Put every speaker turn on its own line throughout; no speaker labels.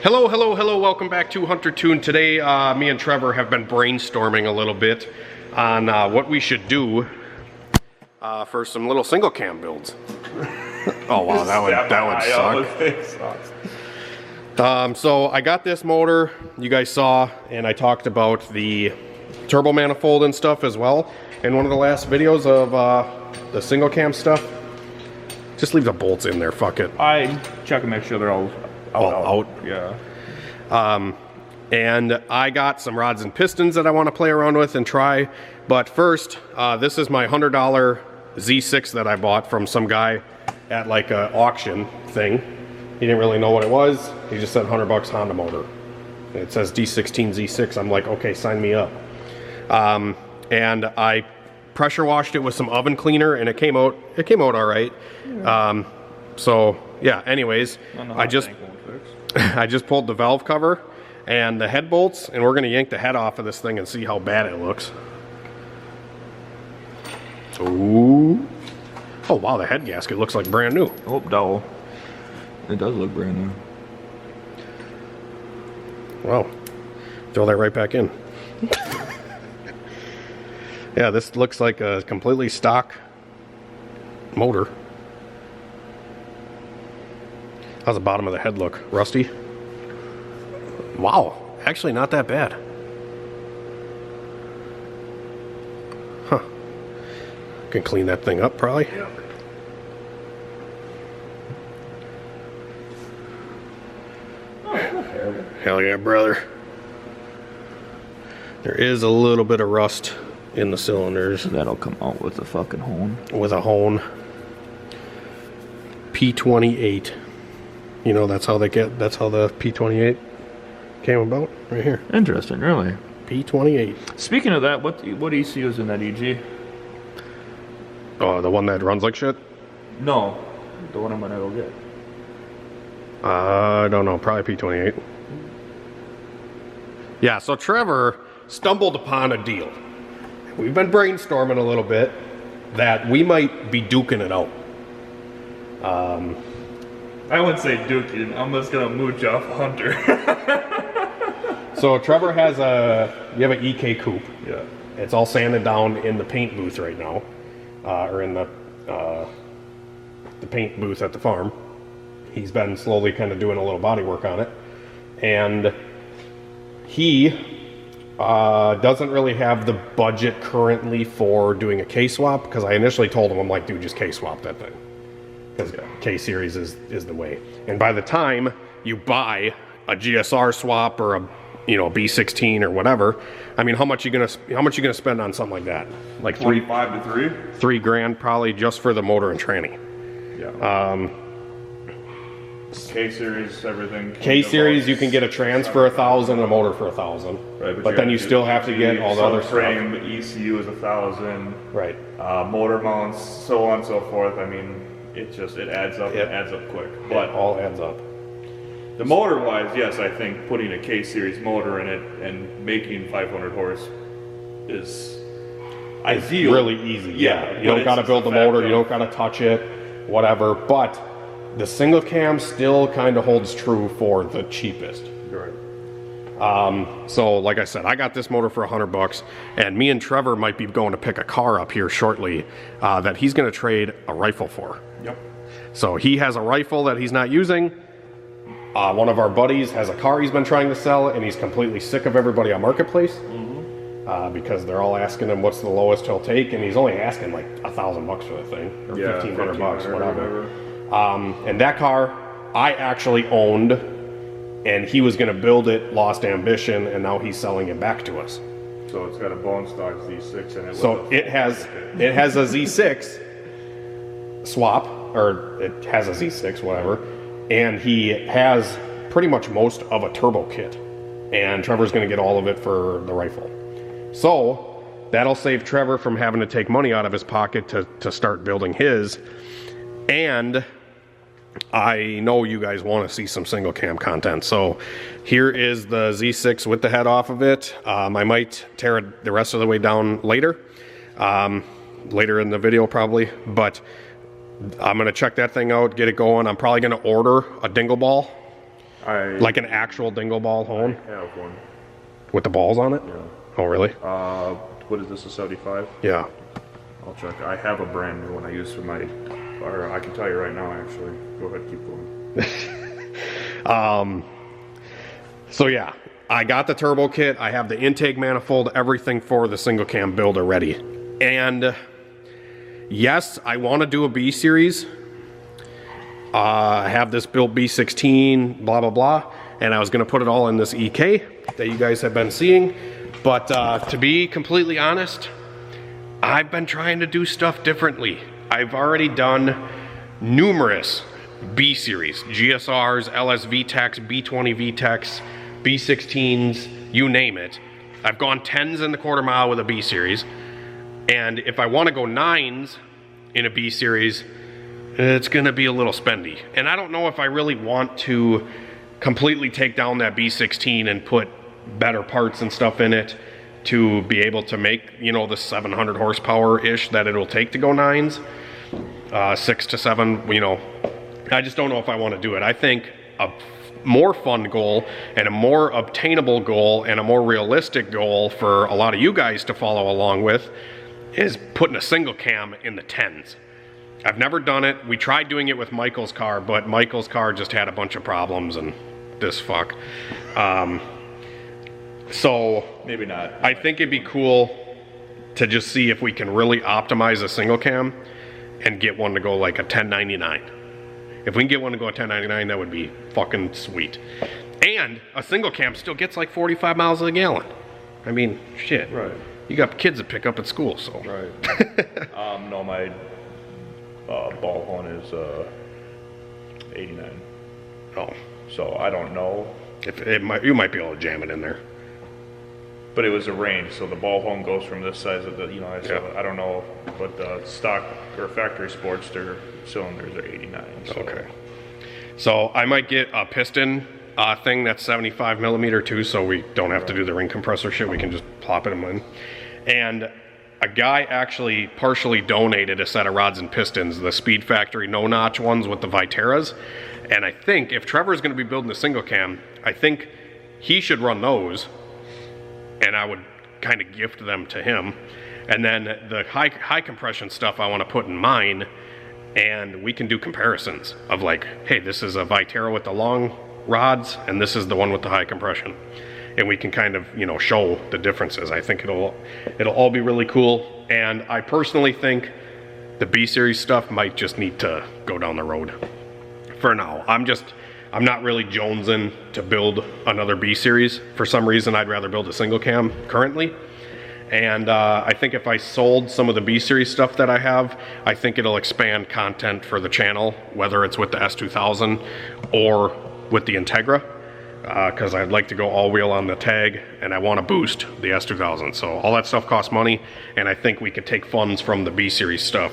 Hello, hello, hello, welcome back to Hunter Tune. Today, me and Trevor have been brainstorming a little bit on what we should do for some little single cam builds. Oh wow, that would suck. So I got this motor, you guys saw, and I talked about the turbo manifold and stuff as well in one of the last videos of the single cam stuff. Just leave the bolts in there, fuck it.
I check and make sure they're all out. Yeah.
And I got some rods and pistons that I want to play around with and try. But first, this is my $100 Z6 that I bought from some guy at like an auction thing. He didn't really know what it was. He just said $100 Honda motor. And it says D16 Z6. I'm like, okay, sign me up. And I pressure washed it with some oven cleaner, and it came out all right. So yeah. Anyways, I just pulled the valve cover and the head bolts, and we're gonna yank the head off of this thing and see how bad it looks. Ooh. Oh wow, the head gasket looks like brand new.
Oh, no. It does look brand new.
Wow. Throw that right back in. Yeah, this looks like a completely stock motor. How's the bottom of the head look? Rusty? Wow, actually not that bad. Huh. Can clean that thing up probably. Yep. Hell yeah, brother. There is a little bit of rust in the cylinders.
That'll come out with a fucking hone.
With a hone. P28. You know, that's how the P28 came about, right here.
Interesting, really.
P28.
Speaking of that, what ECU is in that EG?
Oh, the one that runs like shit?
No, the one I'm gonna go get.
I don't know, probably P28. Yeah, so Trevor stumbled upon a deal. We've been brainstorming a little bit that we might be duking it out.
I wouldn't say duking. I'm just gonna mooch off Hunter.
So Trevor has you have an EK coupe.
Yeah.
It's all sanded down in the paint booth right now, or in the paint booth at the farm. He's been slowly kind of doing a little body work on it, and he doesn't really have the budget currently for doing a K-swap, because I initially told him, I'm like, dude, just K-swap that thing. Because K-series is the way. And by the time you buy a GSR swap or a B16 or whatever, I mean, how much you gonna spend on something like that? Like
25 to
3 grand probably just for the motor and tranny.
Yeah. K-series, everything.
K-series, you can get a trans for $1,000 and a motor for $1,000.
Right,
but then you still have to get all the other
frame,
stuff.
ECU is $1,000.
Right.
Motor mounts, so on and so forth. I mean, it adds up. It adds up quick. But
it all adds up.
The motor-wise, yes, I think putting a K-series motor in it and making 500 horse is ideal.
Really easy. Yeah. You don't got to build the motor. You don't got to touch it. Whatever. But the single cam still kind of holds true for the cheapest.
Right.
So like I said, I got this motor for $100, and me and Trevor might be going to pick a car up here shortly that he's going to trade a rifle for.
Yep.
So he has a rifle that he's not using. One of our buddies has a car he's been trying to sell, and he's completely sick of everybody on Marketplace. Because they're all asking him what's the lowest he'll take, and he's only asking like $1,000 for the thing, or $1,500, whatever. And that car I actually owned, and he was going to build it, lost ambition, and now he's selling it back to us.
So it's got a bone stock Z6 in it.
So it has a Z6 swap, or it has a Z6, whatever, and he has pretty much most of a turbo kit, and Trevor's going to get all of it for the rifle. So that'll save Trevor from having to take money out of his pocket to start building his. And I know you guys want to see some single cam content. So here is the Z6 with the head off of it. I might tear it the rest of the way down later. Later in the video probably. But I'm going to check that thing out, get it going. I'm probably going to order a dingle ball Like an actual dingle ball hone?
I have one.
With the balls on it?
Yeah.
Oh, really?
What is this, a 75?
Yeah.
I'll check. I have a brand new one I use for my, or I can tell you right now, actually. Go ahead, keep going.
So yeah, I got the turbo kit. I have the intake manifold, everything for the single cam build already. And yes, I want to do a B series. I have this built B16, blah, blah, blah. And I was going to put it all in this EK that you guys have been seeing. But to be completely honest, I've been trying to do stuff differently. I've already done numerous B series, GSRs, LS VTECs, B20 VTECs, B16s, you name it. I've gone 10s in the quarter mile with a B series. And if I want to go 9s in a B series, it's going to be a little spendy. And I don't know if I really want to completely take down that B16 and put better parts and stuff in it to be able to make, you know, the 700 horsepower-ish that it'll take to go 9s. 6 to 7, you know. I just don't know if I want to do it. I think a more fun goal and a more obtainable goal and a more realistic goal for a lot of you guys to follow along with is putting a single cam in the 10s. I've never done it. We tried doing it with Michael's car, but Michael's car just had a bunch of problems and this fuck. So
maybe not.
I think it'd be cool to just see if we can really optimize a single cam and get one to go like a 1099. If we can get one to go at 1099, that would be fucking sweet. And a single cam still gets like 45 miles a gallon. I mean, shit.
Right.
You got kids to pick up at school, so.
Right. No, my ball horn is 89.
Oh.
So I don't know.
You might be able to jam it in there.
But it was a range, so the ball horn goes from this size of the, you know, I don't know, but the stock or factory Sportster cylinders are 89. So.
Okay. So I might get a piston thing that's 75 millimeter too, so we don't have to do the ring compressor shit. We can just plop it in. And a guy actually partially donated a set of rods and pistons, the Speed Factory no-notch ones with the Viteras. And I think if Trevor's going to be building a single cam, I think he should run those. And I would kind of gift them to him. And then the high compression stuff I want to put in mine, and we can do comparisons of like, hey, this is a Vitera with the long rods, and this is the one with the high compression. And we can kind of, you know, show the differences. I think it'll all be really cool. And I personally think the B series stuff might just need to go down the road for now. I'm not really jonesing to build another B series. For some reason, I'd rather build a single cam currently. And I think if I sold some of the B series stuff that I have, I think it'll expand content for the channel, whether it's with the S2000 or with the Integra, because I'd like to go all wheel on the tag and I want to boost the S2000. So all that stuff costs money, and I think we could take funds from the B series stuff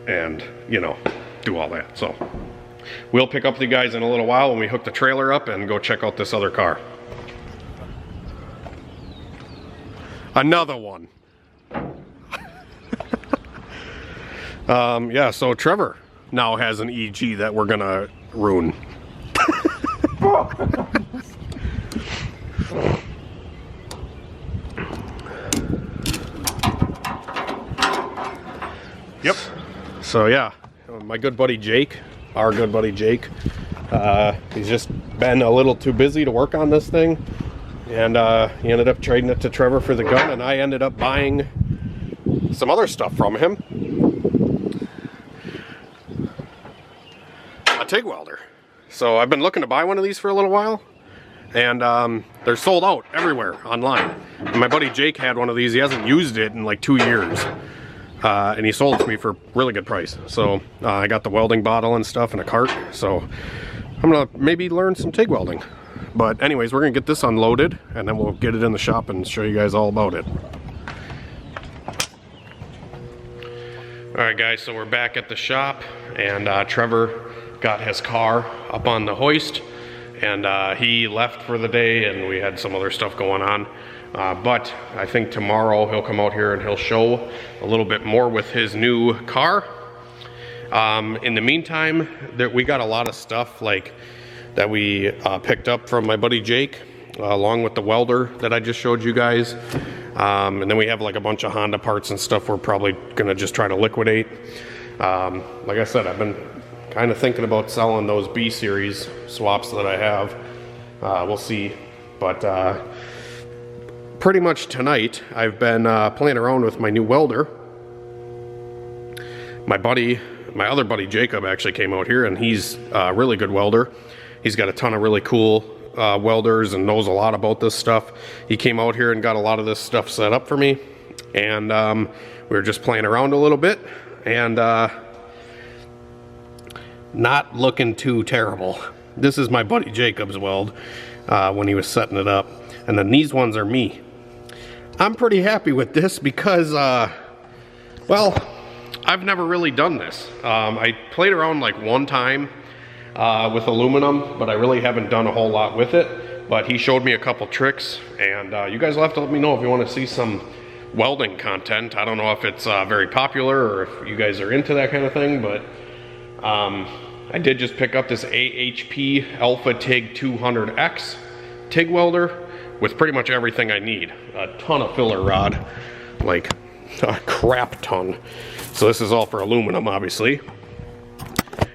and, you know, do all that. So we'll pick up with you guys in a little while when we hook the trailer up and go check out this other car. Another one. Yeah, so Trevor now has an EG that we're gonna ruin. Yep. So yeah, my good buddy Jake, our good buddy Jake, he's just been a little too busy to work on this thing, and he ended up trading it to Trevor for the gun, and I ended up buying some other stuff from him. A TIG welder. So I've been looking to buy one of these for a little while, and they're sold out everywhere online. And my buddy Jake had one of these. He hasn't used it in like 2 years. And he sold it to me for a really good price. So I got the welding bottle and stuff in a cart. So I'm gonna maybe learn some TIG welding. But anyways, we're gonna get this unloaded and then we'll get it in the shop and show you guys all about it. Alright guys, so we're back at the shop, and Trevor got his car up on the hoist, and he left for the day, and we had some other stuff going on. But I think tomorrow he'll come out here and he'll show a little bit more with his new car. In the meantime, we got a lot of stuff like that we picked up from my buddy Jake, along with the welder that I just showed you guys. And then we have like a bunch of Honda parts and stuff we're probably gonna just try to liquidate. Like I said, I've been kind of thinking about selling those B series swaps that I have. We'll see, but pretty much tonight I've been playing around with my new welder. My other buddy Jacob actually came out here, and he's a really good welder. He's got a ton of really cool welders and knows a lot about this stuff. He came out here and got a lot of this stuff set up for me, and we were just playing around a little bit, and not looking too terrible. This is my buddy Jacob's weld when he was setting it up, and then these ones are me. I'm pretty happy with this because, well, I've never really done this. I played around like one time with aluminum, but I really haven't done a whole lot with it. But he showed me a couple tricks, and you guys will have to let me know if you want to see some welding content. I don't know if it's very popular or if you guys are into that kind of thing, but I did just pick up this AHP Alpha TIG 200X TIG welder with pretty much everything I need. A ton of filler rod, like a crap ton. So this is all for aluminum, obviously.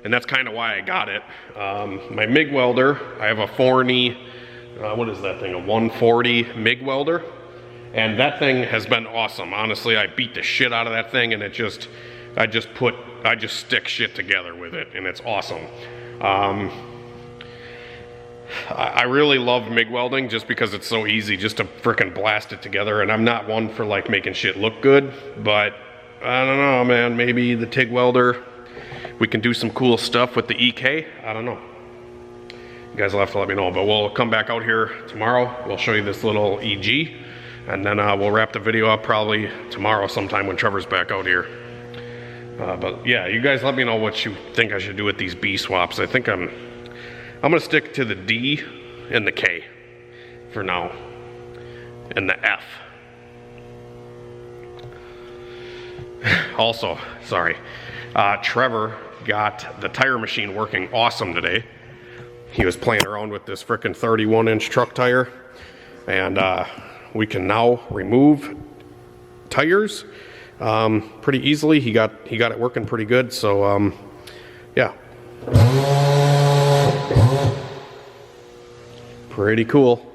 And that's kind of why I got it. My MIG welder, I have a Forney, what is that thing, a 140 MIG welder. And that thing has been awesome. Honestly, I beat the shit out of that thing, and I just stick shit together with it, and it's awesome. I really love MIG welding just because it's so easy just to frickin' blast it together, and I'm not one for like making shit look good, but I don't know, man, maybe the TIG welder, we can do some cool stuff with the EK, I don't know. You guys will have to let me know, but we'll come back out here tomorrow. We'll show you this little EG, and then we'll wrap the video up probably tomorrow sometime when Trevor's back out here. But yeah, you guys let me know what you think I should do with these B swaps. I think I'm gonna stick to the D and the K for now, and the F. Also, sorry, Trevor got the tire machine working awesome today. He was playing around with this frickin' 31-inch truck tire, and we can now remove tires pretty easily. He got it working pretty good, so yeah. Pretty cool.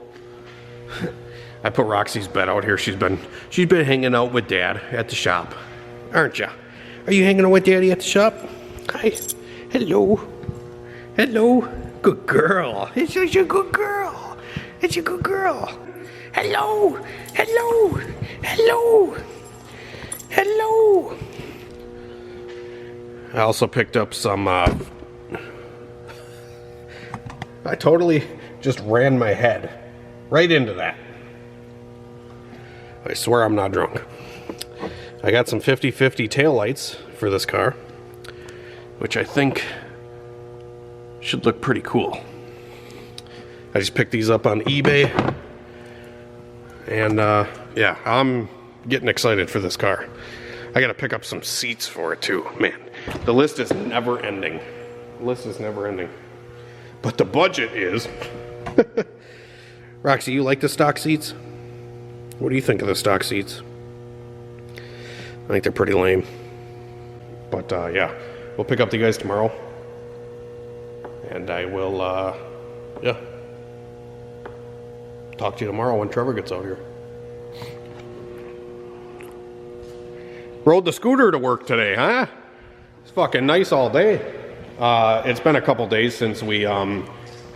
I put Roxy's bed out here. She's been hanging out with Dad at the shop, aren't ya? Are you hanging out with Daddy at the shop? Hi. Hello. Hello. Good girl. It's such a good girl. It's a good girl. Hello. Hello. Hello. Hello. I also picked up some I totally just ran my head right into that. I swear I'm not drunk. I got some 50/50 taillights for this car, which I think should look pretty cool. I just picked these up on eBay, and yeah, I'm getting excited for this car. I gotta pick up some seats for it too. Man, the list is never ending. The list is never ending. But the budget is... Roxy, you like the stock seats? What do you think of the stock seats? I think they're pretty lame. But yeah, we'll pick up the guys tomorrow. And I will, yeah, talk to you tomorrow when Trevor gets out here. Rode the scooter to work today, huh? It's fucking nice all day. It's been a couple days since we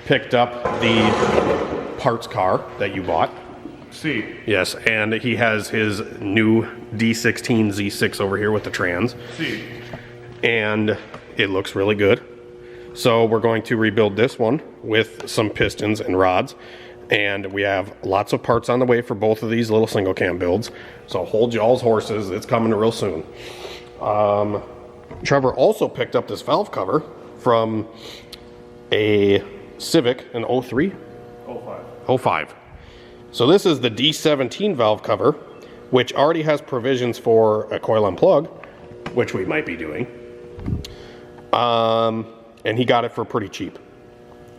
picked up the parts car that you bought.
See.
Yes, and he has his new D16 Z6 over here with the trans.
See.
And it looks really good. So we're going to rebuild this one with some pistons and rods. And we have lots of parts on the way for both of these little single cam builds. So hold y'all's horses, it's coming real soon. Trevor also picked up this valve cover from a Civic, an 03? 05. So this is the D17 valve cover, which already has provisions for a coil and plug, which we might be doing. And he got it for pretty cheap.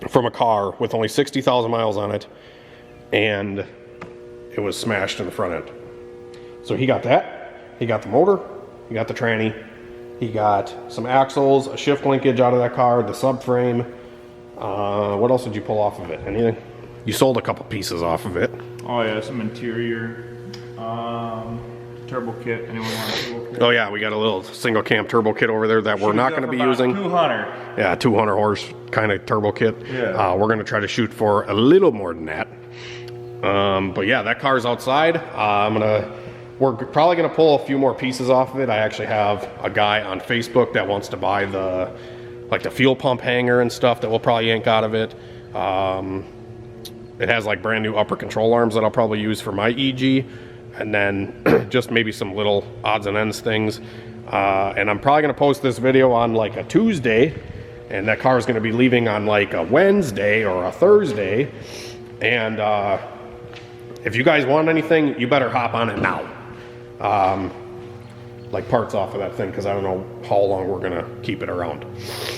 from a car with only 60,000 miles on it, and it was smashed in the front end. So he got that. He got the motor. He got the tranny. He got some axles, a shift linkage out of that car, the subframe. What else did you pull off of it? Anything? You sold a couple pieces off of it.
Oh yeah, some interior turbo kit. Anyone want a turbo kit?
Oh yeah, we got a little single cam turbo kit over there that we're not going to be using.
200.
Yeah, 200 horse kind of turbo kit.
Yeah.
We're going to try to shoot for a little more than that. But yeah, that car's outside. We're probably going to pull a few more pieces off of it. I actually have a guy on Facebook that wants to buy the fuel pump hanger and stuff that we'll probably yank out of it. It has like brand new upper control arms that I'll probably use for my EG, and then just maybe some little odds and ends things. And I'm probably going to post this video on like a Tuesday, and that car is going to be leaving on like a Wednesday or a Thursday. And if you guys want anything, you better hop on it now. Like parts off of that thing, because I don't know how long we're gonna keep it around.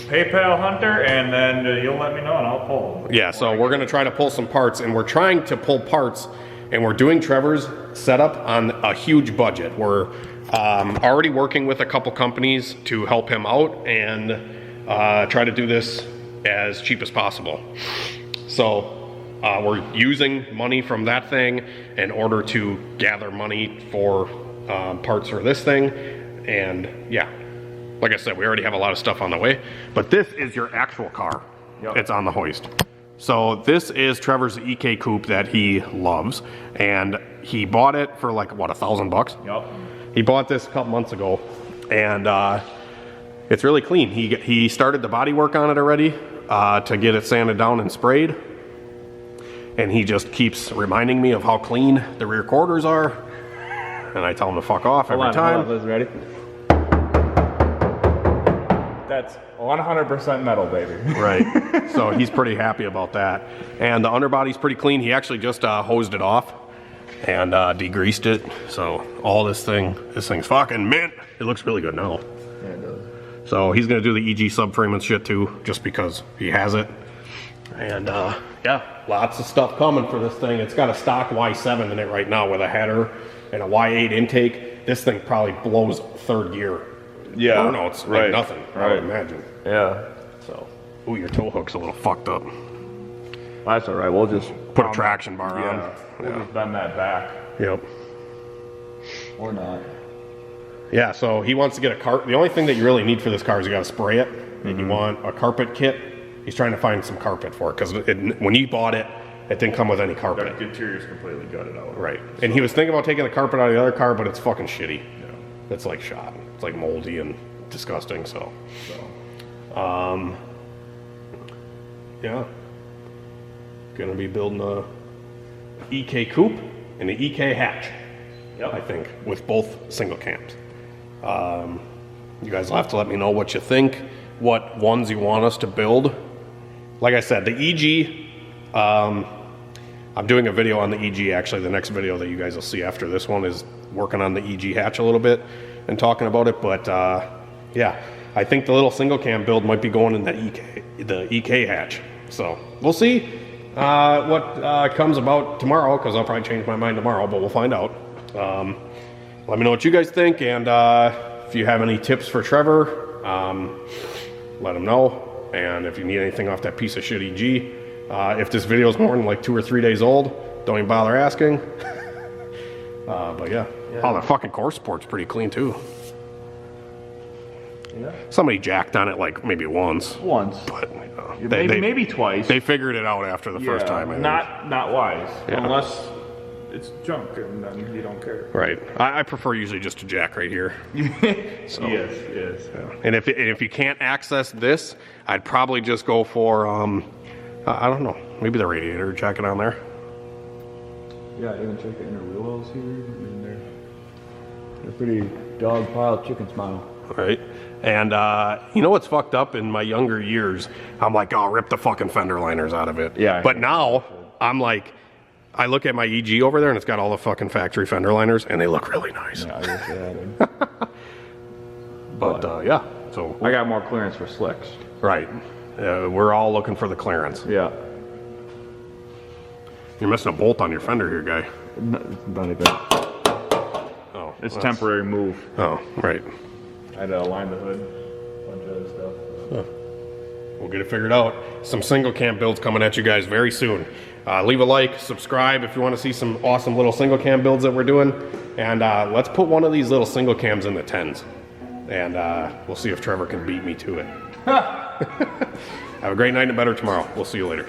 PayPal Hunter, and then you'll let me know and I'll pull them.
Yeah, so we're gonna try to pull some parts, and we're trying to pull parts, and we're doing Trevor's setup on a huge budget. We're already working with a couple companies to help him out and try to do this as cheap as possible. So we're using money from that thing in order to gather money for parts for this thing. And yeah, like I said, we already have a lot of stuff on the way, but this is your actual car.
Yep.
It's on the hoist. So this is Trevor's EK coupe that he loves, and he bought it for like what, $1,000?
Yep.
He bought this a couple months ago, and it's really clean. He started the body work on it already to get it sanded down and sprayed, and he just keeps reminding me of how clean the rear quarters are, and I tell him to fuck off every time.
Hold on, Liz, ready? That's 100% metal, baby.
Right. So he's pretty happy about that. And the underbody's pretty clean. He actually just hosed it off and degreased it. So all this thing's fucking mint. It looks really good now.
Yeah, it does.
So he's gonna do the EG subframe and shit too, just because he has it. And yeah, lots of stuff coming for this thing. It's got a stock Y7 in it right now with a header and a Y8 intake. This thing probably blows third gear.
Yeah.
I don't know, it's like nothing, I would imagine.
Yeah.
So, ooh, your tow hook's a little fucked up.
That's all right. We'll just
Put a traction bar on.
We'll just bend that back.
Yep.
Or not.
Yeah, so he wants to get a carpet. The only thing that you really need for this car is you got to spray it, and you want a carpet kit. He's trying to find some carpet for it, because when he bought it, it didn't come with any carpet.
The interior's completely gutted out.
Right. And he was thinking about taking the carpet out of the other car, but it's fucking shitty. Yeah. It's like shot. It's like moldy and disgusting, so. Yeah. Gonna be building a EK coupe and the EK hatch. Yep. I think, with both single cams. You guys will have to let me know what you think, what ones you want us to build. Like I said, the EG, I'm doing a video on the EG actually. The next video that you guys will see after this one is working on the EG hatch a little bit and talking about it. But yeah, I think the little single cam build might be going in the EK hatch. So we'll see what comes about tomorrow, because I'll probably change my mind tomorrow, but we'll find out. Let me know what you guys think, and if you have any tips for Trevor, let him know. And if you need anything off that piece of shit EG, if this video is more than like 2 or 3 days old, don't even bother asking. But yeah. Oh, the fucking core support's pretty clean too.
Yeah.
Somebody jacked on it like maybe once. But
maybe twice.
They figured it out after the first time. I think.
Not wise.
Yeah.
Unless it's junk and then you don't care.
Right. I prefer usually just to jack right here. So,
yes.
Yeah. And if you can't access this, I'd probably just go for I don't know, maybe the radiator, jack it on there.
Yeah, even check the inner wheel wells here. I mean, they're pretty dog pile chicken smile.
Right. And you know what's fucked up? In my younger years, I'm like, oh, rip the fucking fender liners out of it.
Yeah.
But now I'm like, I look at my EG over there and it's got all the fucking factory fender liners and they look really nice.
Yeah, I wish they had them.
But yeah, so
I got more clearance for slicks.
right. We're all looking for the clearance.
Yeah.
You're missing a bolt on your fender here, guy.
Not even.
Oh,
It's temporary move.
Oh, right.
I had to align the hood, a bunch of other stuff.
We'll get it figured out. Some single cam builds coming at you guys very soon. Leave a like, subscribe if you want to see some awesome little single cam builds that we're doing. And let's put one of these little single cams in the 10s. And we'll see if Trevor can beat me to it. Have a great night and a better tomorrow. We'll see you later.